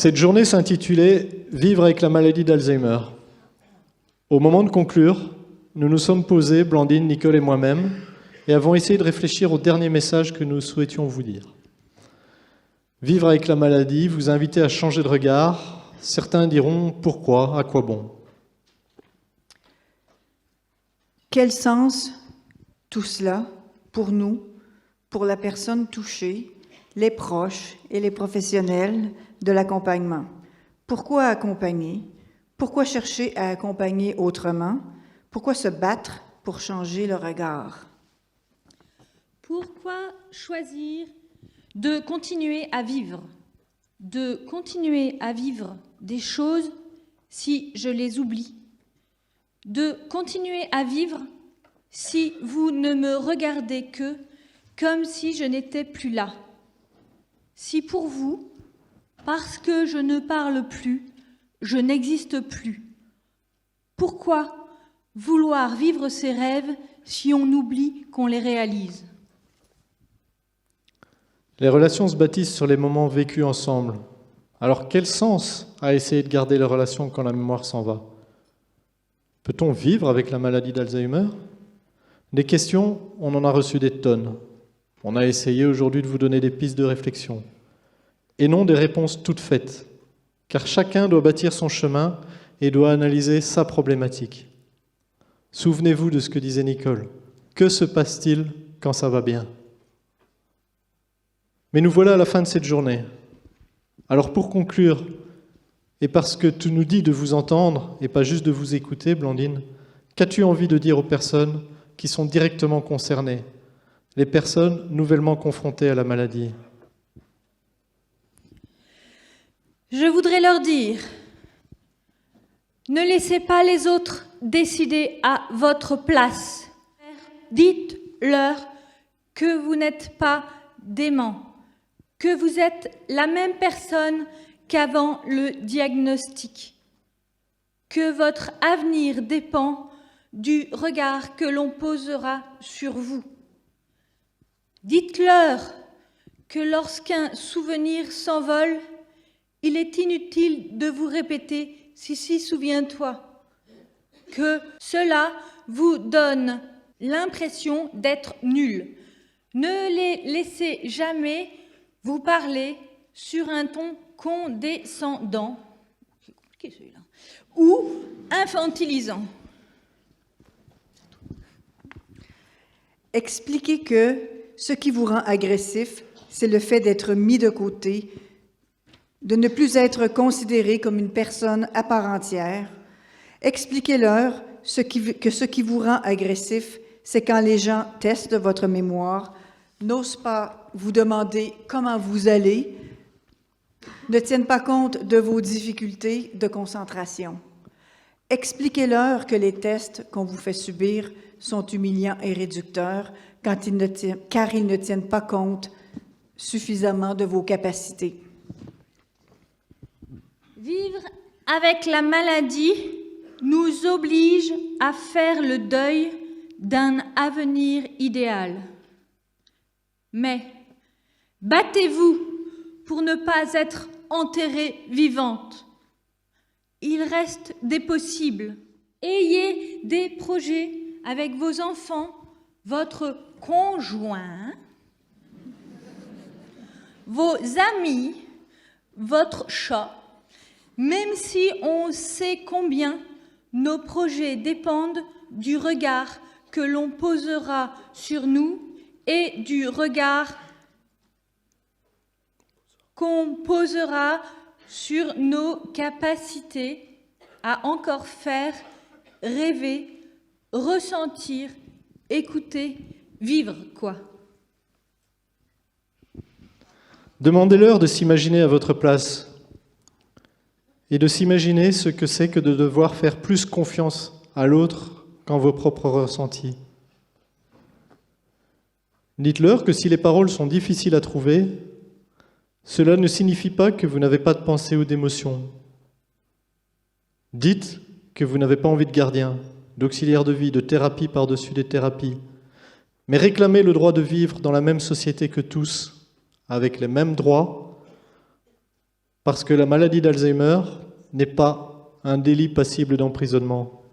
Cette journée s'intitulait « Vivre avec la maladie d'Alzheimer ». Au moment de conclure, nous nous sommes posés, Blandine, Nicole et moi-même, et avons essayé de réfléchir au dernier message que nous souhaitions vous dire. Vivre avec la maladie, vous inviter à changer de regard. Certains diront « Pourquoi ? À quoi bon ?» Quel sens tout cela pour nous, pour la personne touchée, les proches et les professionnels de l'accompagnement? Pourquoi accompagner? Pourquoi chercher à accompagner autrement? Pourquoi se battre pour changer le regard? Pourquoi choisir de continuer à vivre? De continuer à vivre des choses si je les oublie? De continuer à vivre si vous ne me regardez que comme si je n'étais plus là? Si pour vous, parce que je ne parle plus, je n'existe plus, pourquoi vouloir vivre ces rêves si on oublie qu'on les réalise? Les relations se bâtissent sur les moments vécus ensemble. Alors quel sens à essayer de garder les relations quand la mémoire s'en va? Peut-on vivre avec la maladie d'Alzheimer? Des questions, on en a reçu des tonnes. On a essayé aujourd'hui de vous donner des pistes de réflexion. Et non des réponses toutes faites, car chacun doit bâtir son chemin et doit analyser sa problématique. Souvenez-vous de ce que disait Nicole. Que se passe-t-il quand ça va bien? Mais nous voilà à la fin de cette journée. Alors pour conclure, et parce que tu nous dis de vous entendre et pas juste de vous écouter, Blandine, qu'as-tu envie de dire aux personnes qui sont directement concernées, les personnes nouvellement confrontées à la maladie? Je voudrais leur dire, ne laissez pas les autres décider à votre place. Dites-leur que vous n'êtes pas dément, que vous êtes la même personne qu'avant le diagnostic, que votre avenir dépend du regard que l'on posera sur vous. Dites-leur que lorsqu'un souvenir s'envole, il est inutile de vous répéter « si, souviens-toi », que cela vous donne l'impression d'être nul. Ne les laissez jamais vous parler sur un ton condescendant, c'est compliqué celui-là, ou infantilisant. Expliquez que ce qui vous rend agressif, c'est le fait d'être mis de côté, de ne plus être considéré comme une personne à part entière. Expliquez-leur que ce qui vous rend agressif, c'est quand les gens testent votre mémoire, n'osent pas vous demander comment vous allez, ne tiennent pas compte de vos difficultés de concentration. Expliquez-leur que les tests qu'on vous fait subir sont humiliants et réducteurs car ils ne tiennent pas compte suffisamment de vos capacités. Vivre avec la maladie nous oblige à faire le deuil d'un avenir idéal. Mais battez-vous pour ne pas être enterrée vivante. Il reste des possibles. Ayez des projets avec vos enfants, votre conjoint, vos amis, votre chat, même si on sait combien nos projets dépendent du regard que l'on posera sur nous et du regard qu'on posera sur nos capacités à encore faire, rêver, ressentir, écouter, vivre, quoi. Demandez-leur de s'imaginer à votre place et de s'imaginer ce que c'est que de devoir faire plus confiance à l'autre qu'en vos propres ressentis. Dites-leur que si les paroles sont difficiles à trouver, cela ne signifie pas que vous n'avez pas de pensée ou d'émotion. Dites que vous n'avez pas envie de gardien, d'auxiliaire de vie, de thérapie par-dessus des thérapies, mais réclamez le droit de vivre dans la même société que tous, avec les mêmes droits, parce que la maladie d'Alzheimer n'est pas un délit passible d'emprisonnement.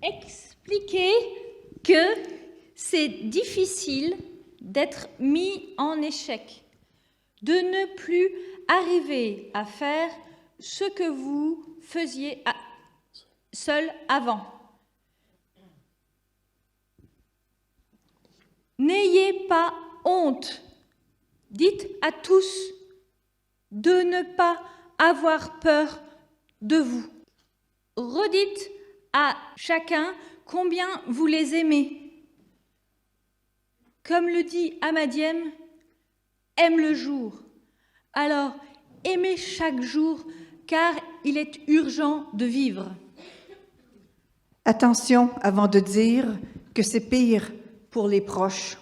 Expliquez que c'est difficile d'être mis en échec, de ne plus arriver à faire ce que vous faisiez seul avant. N'ayez pas honte. Dites à tous de ne pas avoir peur de vous. Redites à chacun combien vous les aimez. Comme le dit Amadiem, aime le jour. Alors, aimez chaque jour, car il est urgent de vivre. Attention avant de dire que c'est pire pour les proches.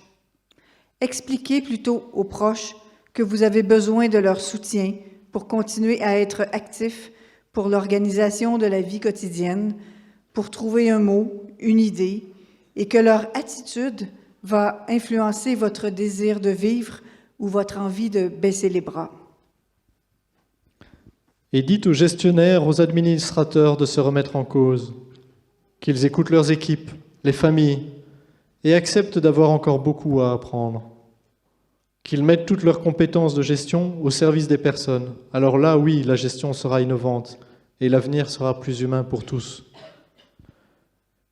Expliquez plutôt aux proches que vous avez besoin de leur soutien pour continuer à être actifs pour l'organisation de la vie quotidienne, pour trouver un mot, une idée, et que leur attitude va influencer votre désir de vivre ou votre envie de baisser les bras. Et dites aux gestionnaires, aux administrateurs de se remettre en cause, qu'ils écoutent leurs équipes, les familles, et acceptent d'avoir encore beaucoup à apprendre. Qu'ils mettent toutes leurs compétences de gestion au service des personnes. Alors là, oui, la gestion sera innovante et l'avenir sera plus humain pour tous.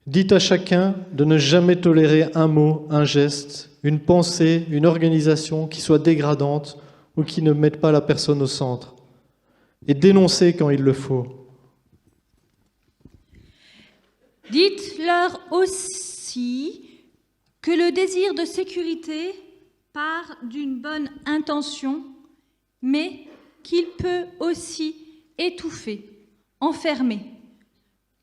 Dites à chacun de ne jamais tolérer un mot, un geste, une pensée, une organisation qui soit dégradante ou qui ne mette pas la personne au centre. Et dénoncez quand il le faut. Dites-leur aussi que le désir de sécurité part d'une bonne intention, mais qu'il peut aussi étouffer, enfermer,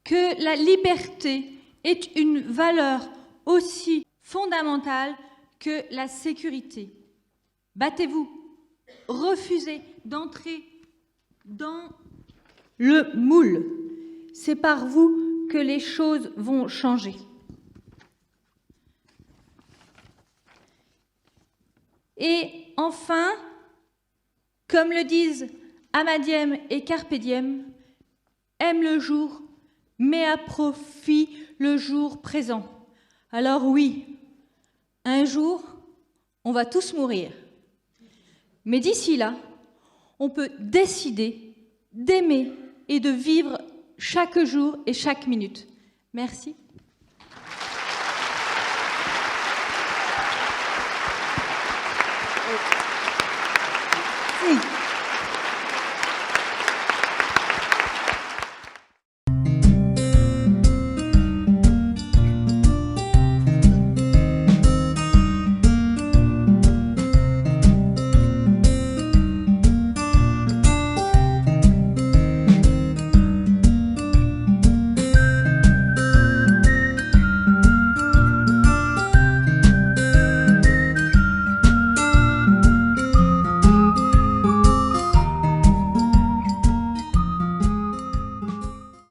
que la liberté est une valeur aussi fondamentale que la sécurité. Battez-vous, refusez d'entrer dans le moule. C'est par vous que les choses vont changer. Et enfin, comme le disent Amadiem et Carpe Diem, aime le jour, mets à profit le jour présent. Alors oui, un jour, on va tous mourir. Mais d'ici là, on peut décider d'aimer et de vivre chaque jour et chaque minute. Merci. Merci.